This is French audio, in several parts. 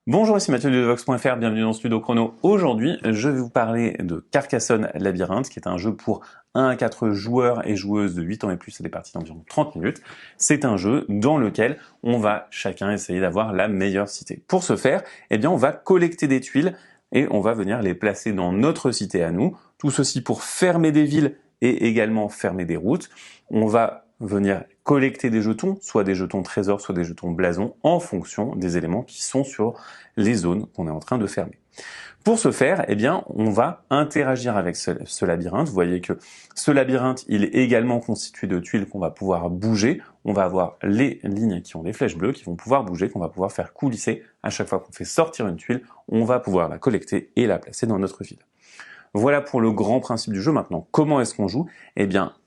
Bonjour, ici Mathieu de Vox.fr, bienvenue dans Studio Chrono. Aujourd'hui, je vais vous parler de Carcassonne Labyrinthe, qui est un jeu pour 1 à 4 joueurs et joueuses de 8 ans et plus et des parties d'environ 30 minutes. C'est un jeu dans lequel on va chacun essayer d'avoir la meilleure cité. Pour ce faire, on va collecter des tuiles et on va venir les placer dans notre cité à nous. Tout ceci pour fermer des villes et également fermer des routes. On va venir collecter des jetons, soit des jetons trésors, soit des jetons blasons, en fonction des éléments qui sont sur les zones qu'on est en train de fermer. Pour ce faire, on va interagir avec ce labyrinthe. Vous voyez que ce labyrinthe, il est également constitué de tuiles qu'on va pouvoir bouger. On va avoir les lignes qui ont des flèches bleues qui vont pouvoir bouger, qu'on va pouvoir faire coulisser. À chaque fois qu'on fait sortir une tuile, on va pouvoir la collecter et la placer dans notre ville. Voilà pour le grand principe du jeu. Maintenant, comment est-ce qu'on joue?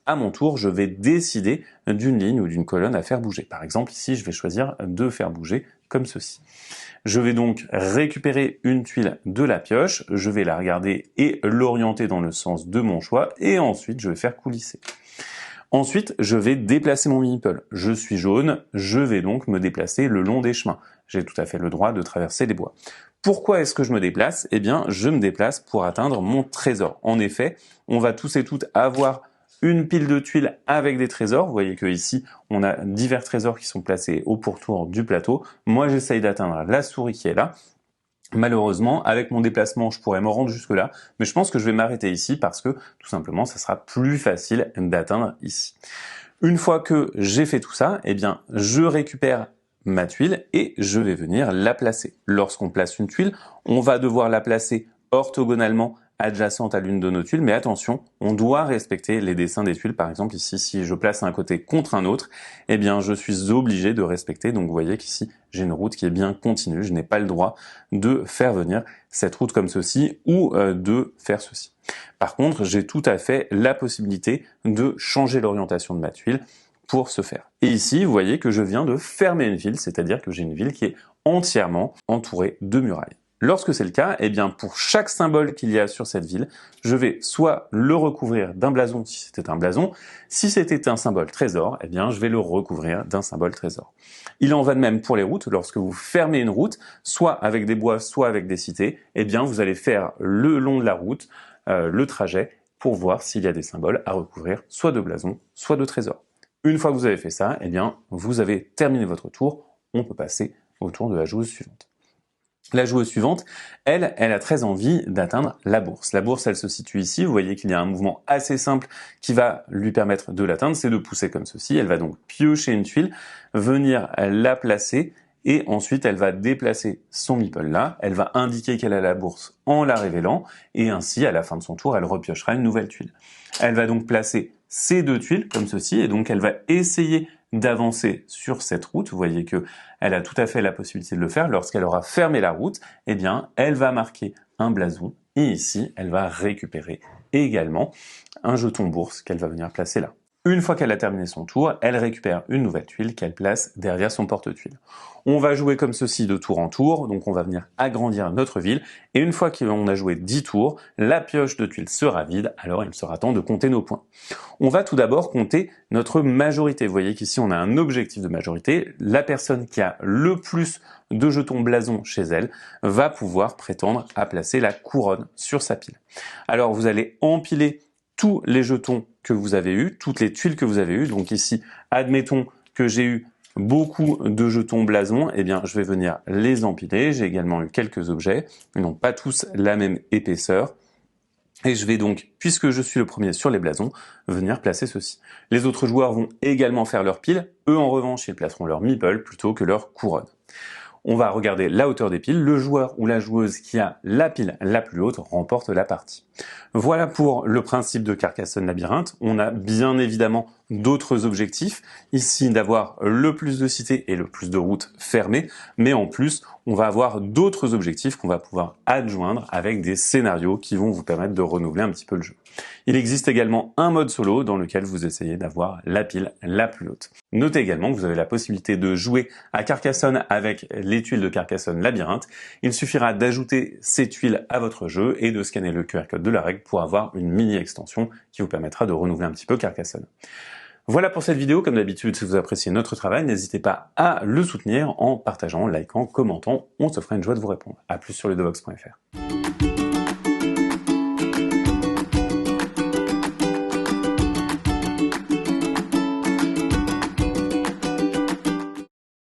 À mon tour, je vais décider d'une ligne ou d'une colonne à faire bouger. Par exemple, ici, je vais choisir de faire bouger comme ceci. Je vais donc récupérer une tuile de la pioche, je vais la regarder et l'orienter dans le sens de mon choix, et ensuite, je vais faire coulisser. Ensuite, je vais déplacer mon meeple. Je suis jaune, je vais donc me déplacer le long des chemins. J'ai tout à fait le droit de traverser les bois. Pourquoi est-ce que je me déplace? Je me déplace pour atteindre mon trésor. En effet, on va tous et toutes avoir une pile de tuiles avec des trésors. Vous voyez que ici, on a divers trésors qui sont placés au pourtour du plateau. Moi, j'essaye d'atteindre la souris qui est là. Malheureusement, avec mon déplacement, je pourrais me rendre jusque là, mais je pense que je vais m'arrêter ici parce que, tout simplement, ça sera plus facile d'atteindre ici. Une fois que j'ai fait tout ça, je récupère ma tuile et je vais venir la placer. Lorsqu'on place une tuile, on va devoir la placer orthogonalement adjacente à l'une de nos tuiles, mais attention, on doit respecter les dessins des tuiles. Par exemple, ici, si je place un côté contre un autre, je suis obligé de respecter. Donc, vous voyez qu'ici, j'ai une route qui est bien continue. Je n'ai pas le droit de faire venir cette route comme ceci ou de faire ceci. Par contre, j'ai tout à fait la possibilité de changer l'orientation de ma tuile pour ce faire. Et ici, vous voyez que je viens de fermer une ville, c'est-à-dire que j'ai une ville qui est entièrement entourée de murailles. Lorsque c'est le cas, pour chaque symbole qu'il y a sur cette ville, je vais soit le recouvrir d'un blason si c'était un blason, si c'était un symbole trésor, je vais le recouvrir d'un symbole trésor. Il en va de même pour les routes. Lorsque vous fermez une route, soit avec des bois, soit avec des cités, vous allez faire le long de la route, le trajet, pour voir s'il y a des symboles à recouvrir, soit de blason, soit de trésor. Une fois que vous avez fait ça, vous avez terminé votre tour. On peut passer au tour de la joueuse suivante. La joueuse suivante, elle a très envie d'atteindre la bourse. La bourse, elle se situe ici. Vous voyez qu'il y a un mouvement assez simple qui va lui permettre de l'atteindre, c'est de pousser comme ceci. Elle va donc piocher une tuile, venir la placer, et ensuite elle va déplacer son meeple là. Elle va indiquer qu'elle a la bourse en la révélant, et ainsi, à la fin de son tour, elle repiochera une nouvelle tuile. Elle va donc placer ces deux tuiles comme ceci, et donc elle va essayer d'avancer sur cette route. Vous voyez que elle a tout à fait la possibilité de le faire. Lorsqu'elle aura fermé la route, elle va marquer un blason et ici, elle va récupérer également un jeton bourse qu'elle va venir placer là. Une fois qu'elle a terminé son tour, elle récupère une nouvelle tuile qu'elle place derrière son porte-tuile. On va jouer comme ceci de tour en tour, donc on va venir agrandir notre ville, et une fois qu'on a joué 10 tours, la pioche de tuiles sera vide, alors il sera temps de compter nos points. On va tout d'abord compter notre majorité. Vous voyez qu'ici on a un objectif de majorité. La personne qui a le plus de jetons blasons chez elle va pouvoir prétendre à placer la couronne sur sa pile. Alors vous allez empiler tous les jetons que vous avez eus, toutes les tuiles que vous avez eues. Donc ici, admettons que j'ai eu beaucoup de jetons blasons, je vais venir les empiler. J'ai également eu quelques objets, ils n'ont pas tous la même épaisseur. Et je vais donc, puisque je suis le premier sur les blasons, venir placer ceci. Les autres joueurs vont également faire leur pile. Eux, en revanche, ils placeront leur meeple plutôt que leur couronne. On va regarder la hauteur des piles. Le joueur ou la joueuse qui a la pile la plus haute remporte la partie. Voilà pour le principe de Carcassonne Labyrinthe. On a bien évidemment d'autres objectifs. Ici, d'avoir le plus de cités et le plus de routes fermées. Mais en plus, on va avoir d'autres objectifs qu'on va pouvoir adjoindre avec des scénarios qui vont vous permettre de renouveler un petit peu le jeu. Il existe également un mode solo dans lequel vous essayez d'avoir la pile la plus haute. Notez également que vous avez la possibilité de jouer à Carcassonne avec les tuiles de Carcassonne Labyrinthe. Il suffira d'ajouter ces tuiles à votre jeu et de scanner le QR code de la règle pour avoir une mini extension qui vous permettra de renouveler un petit peu Carcassonne. Voilà pour cette vidéo. Comme d'habitude, si vous appréciez notre travail, n'hésitez pas à le soutenir en partageant, likant, commentant. On se fera une joie de vous répondre. À plus sur ludovox.fr.